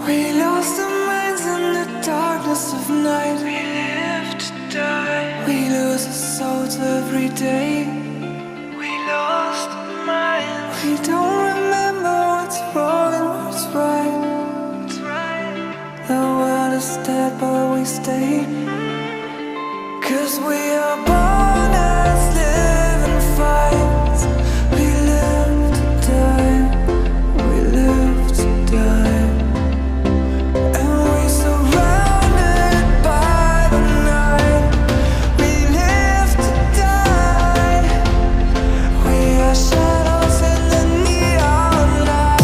We lost our minds in the darkness of night. We live to die. We lose our souls every day. We lost our minds. We don't remember what's wrong and what's right. The world is dead but we stay. 'Cause we are born as living fights. We live to die. We live to die. And we surrounded by the night. We live to die. We are shadows in the neon light.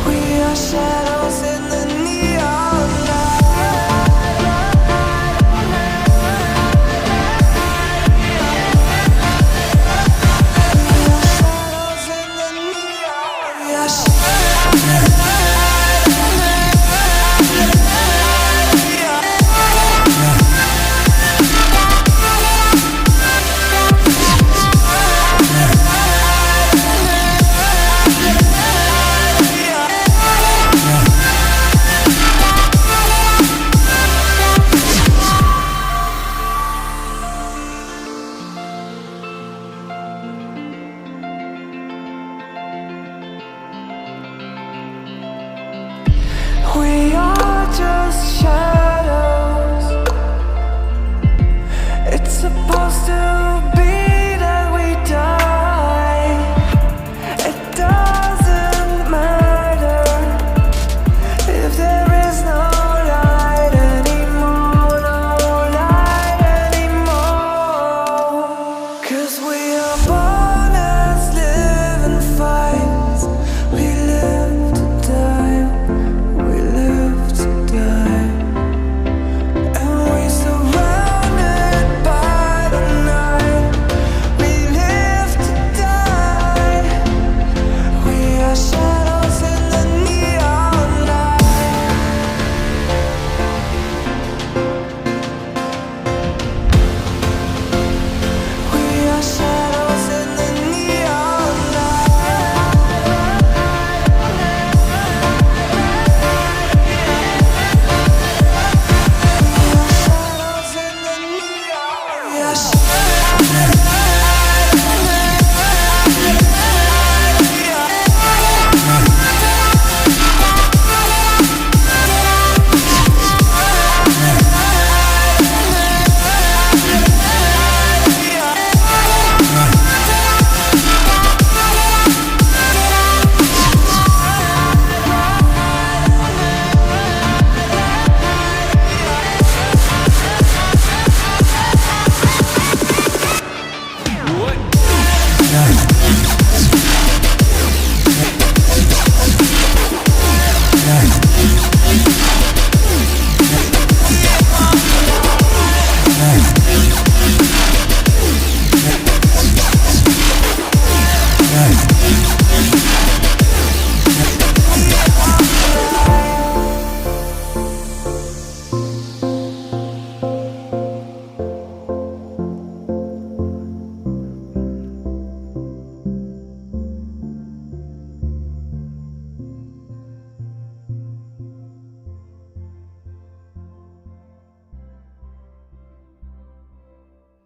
We are shadows in the neon light. We are shadows in the neon light.